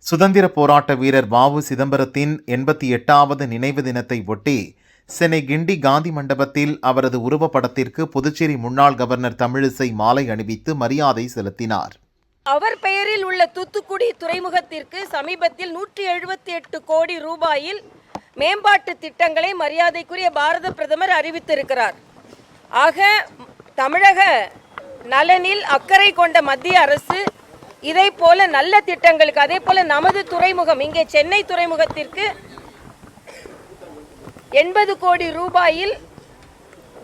சுதந்திர போராட்ட வீரர் வ.உ. சிதம்பரத்தின் 88வது நினைவு தினத்தை ஒட்டி சென்னை கிண்டி காந்தி மண்டபத்தில் அவரது உருவப்படத்திற்கு புதுச்சேரி முன்னாள் கவர்னர் தமிழிசை மாலை அணிவித்து மரியாதை செலுத்தினார். அவர் பெயரில் உள்ள தூத்துக்குடி துறைமுகத்திற்கு சமீபத்தில் 178 கோடி ரூபாயில் மேம்பாட்டு திட்டங்களை மரியாதைக்குரிய பாரத பிரதமர் அறிவித்திருக்கிறார். ஆக தமிழக நலனில் அக்கறை கொண்ட மத்திய அரசு இதை போல நல்ல திட்டங்களுக்கு, அதே போல நமது துறைமுகம் இங்கே சென்னை துறைமுகத்திற்கு 80 கோடி ரூபாயில்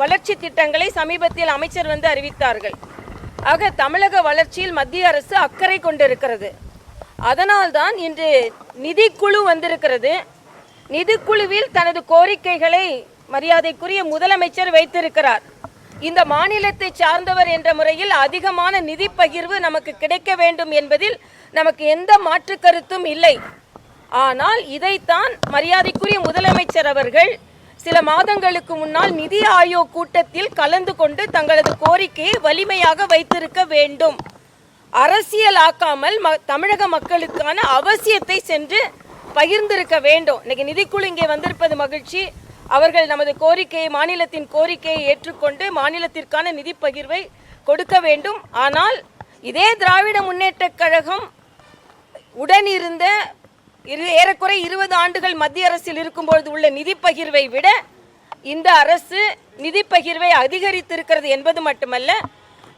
வளர்ச்சி திட்டங்களை சமீபத்தில் அமைச்சர் அறிவித்தார்கள். ஆக தமிழக வளர்ச்சியில் மத்திய அரசு அக்கறை கொண்டிருக்கிறது. அதனால்தான் இன்று நிதிக்குழு வந்திருக்கிறது. நிதிக்குழுவில் தனது கோரிக்கைகளை மரியாதைக்குரிய முதலமைச்சர் வைத்திருக்கிறார். இந்த மாநிலத்தை சார்ந்தவர் என்ற முறையில் அதிகமான நிதி பகிர்வு நமக்கு கிடைக்க வேண்டும் என்பதில் நமக்கு எந்த மாற்று கருத்தும் இல்லை. ஆனால் இதைத்தான் மரியாதைக்குரிய முதலமைச்சர் அவர்கள் சில மாதங்களுக்கு முன்னால் நிதி ஆயோக் கூட்டத்தில் கலந்து கொண்டு தங்களது கோரிக்கையை வலிமையாக வைத்திருக்க வேண்டும். அரசியலாக்காமல் தமிழக மக்களுக்கான அவசியத்தை சென்று பகிர்ந்திருக்க வேண்டும். இன்னைக்கு நிதிக்குழு இங்கே வந்திருப்பது மகிழ்ச்சி. அவர்கள் நமது கோரிக்கையை, மாநிலத்தின் கோரிக்கையை ஏற்றுக்கொண்டு மாநிலத்திற்கான நிதி பகிர்வை கொடுக்க வேண்டும். ஆனால் இதே திராவிட முன்னேற்றக் கழகம் உடனிருந்த ஏறக்குறை 20 ஆண்டுகள் மத்திய அரசில் இருக்கும்பொழுது உள்ள நிதி பகிர்வை விட இந்த அரசு நிதி பகிர்வை அதிகரித்திருக்கிறது என்பது மட்டுமல்ல,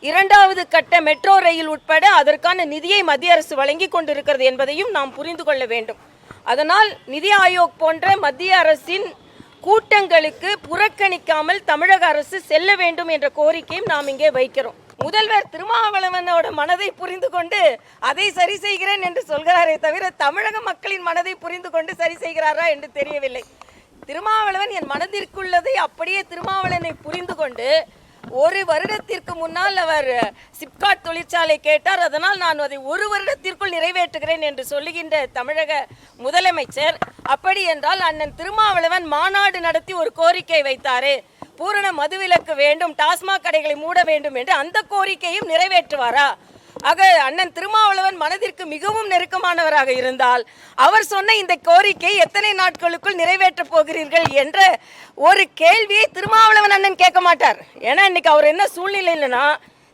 2வது கட்ட மெட்ரோ ரயில் உட்பட அதற்கான நிதியை மத்திய அரசு வழங்கி கொண்டிருக்கிறது என்பதையும் நாம் புரிந்து கொள்ள வேண்டும். அதனால் நிதி ஆயோக் போன்ற மத்திய அரசின் கூட்டங்களுக்கு புறக்கணிக்காமல் தமிழக அரசு செல்ல வேண்டும் என்ற கோரிக்கையும் நாம் இங்கே வைக்கிறோம். முதல்வர் திருமாவளவனோட மனதை புரிந்து கொண்டு அதை சரி செய்கிறேன் என்று சொல்கிறாரே தவிர தமிழக மக்களின் மனதை புரிந்து கொண்டு சரி செய்கிறாரா என்று தெரியவில்லை. திருமாவளவன் என் மனதிற்குள்ளதை அப்படியே திருமாவளவனை புரிந்து கொண்டு 1 வருடத்திற்கு முன்னால் அவர் சிப்காட் தொழிற்சாலை கேட்டார். அதனால் நான் அதை 1 வருடத்திற்குள் நிறைவேற்றுகிறேன் என்று சொல்லுகின்ற தமிழக முதலமைச்சர், அப்படி என்றால் அண்ணன் திருமாவளவன் மாநாடு நடத்தி ஒரு கோரிக்கை வைத்தாரே, பூரண மதுவிலக்கு வேண்டும், டாஸ்மாக் கடைகளை மூட வேண்டும் என்று, அந்த கோரிக்கையும் நிறைவேற்றுவாரா? ஆக அண்ணன் திருமாவளவன் மனதிற்கு மிகவும் நெருக்கமானவராக இருந்தால் அவர் சொன்ன இந்த கோரிக்கை எத்தனை நாட்களுக்குள் நிறைவேற்றப் போகிறீர்கள் என்ற ஒரு கேள்வியை திருமாவளவன் அண்ணன் கேட்க மாட்டார். ஏன்னா இன்னைக்கு அவர் என்ன சூழ்நிலையிலனா,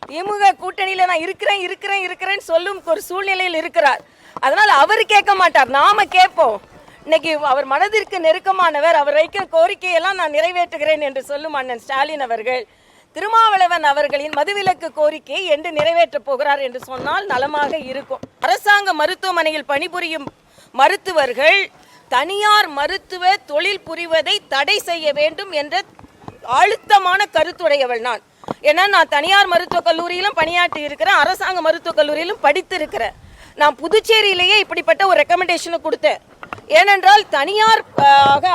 திமுக கூட்டணியில் நான் இருக்கிறேன் சொல்லும் ஒரு சூழ்நிலையில் இருக்கிறார். அதனால் அவர் கேட்க மாட்டார், நாம கேட்போம். இன்னைக்கு அவர் மனதிற்கு நெருக்கமானவர், அவர் வைக்கிற கோரிக்கையெல்லாம் நான் நிறைவேற்றுகிறேன் என்று சொல்லும் அண்ணன் ஸ்டாலின் அவர்கள் திருமாவளவன் அவர்களின் மதுவிலக்கு கோரிக்கையை என்று நிறைவேற்றப் போகிறார் என்று சொன்னால் நலமாக இருக்கும். அரசாங்க மருத்துவமனையில் பணிபுரியும் மருத்துவர்கள் தனியார் மருத்துவ தொழில் புரிவதை தடை செய்ய வேண்டும் என்ற அழுத்தமான கருத்துடையவள் நான். ஏன்னா நான் தனியார் மருத்துவக் கல்லூரியிலும் பணியாற்றி இருக்கிறேன், அரசாங்க மருத்துவக் கல்லூரியிலும் படித்திருக்கிறேன். நான் புதுச்சேரியிலேயே இப்படிப்பட்ட ஒரு ரெக்கமெண்டேஷனை கொடுத்தேன். ஏனென்றால் தனியார்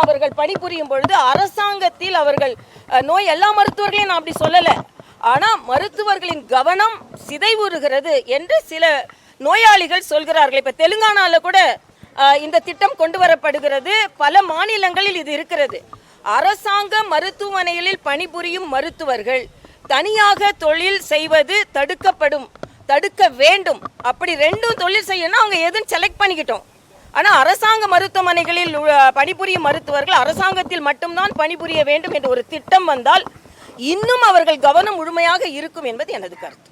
அவர்கள் பணிபுரியும் பொழுது அரசாங்கத்தில் அவர்கள் நோய் எல்லா மருத்துவர்களையும் நான் அப்படி சொல்லலை, ஆனால் மருத்துவர்களின் கவனம் சிதைவுறுகிறது என்று சில நோயாளிகள் சொல்கிறார்கள். இப்போ தெலுங்கானாவில் கூட இந்த திட்டம் கொண்டு வரப்படுகிறது, பல மாநிலங்களில் இது இருக்கிறது. அரசாங்க மருத்துவமனைகளில் பணிபுரியும் மருத்துவர்கள் தனியாக தொழில் செய்வது தடுக்க வேண்டும். அப்படி 2 தொழில் செய்யணும், அவங்க எதுவும் செலக்ட் பண்ணிக்கிட்டோம். ஆனால் அரசாங்க மருத்துவமனைகளில் பணிபுரியும் மருத்துவர்கள் அரசாங்கத்தில் மட்டும்தான் பணிபுரிய வேண்டும் என்ற ஒரு திட்டம் வந்தால் இன்னும் அவர்கள் கவனம் முழுமையாக இருக்கும் என்பது எனது கருத்து.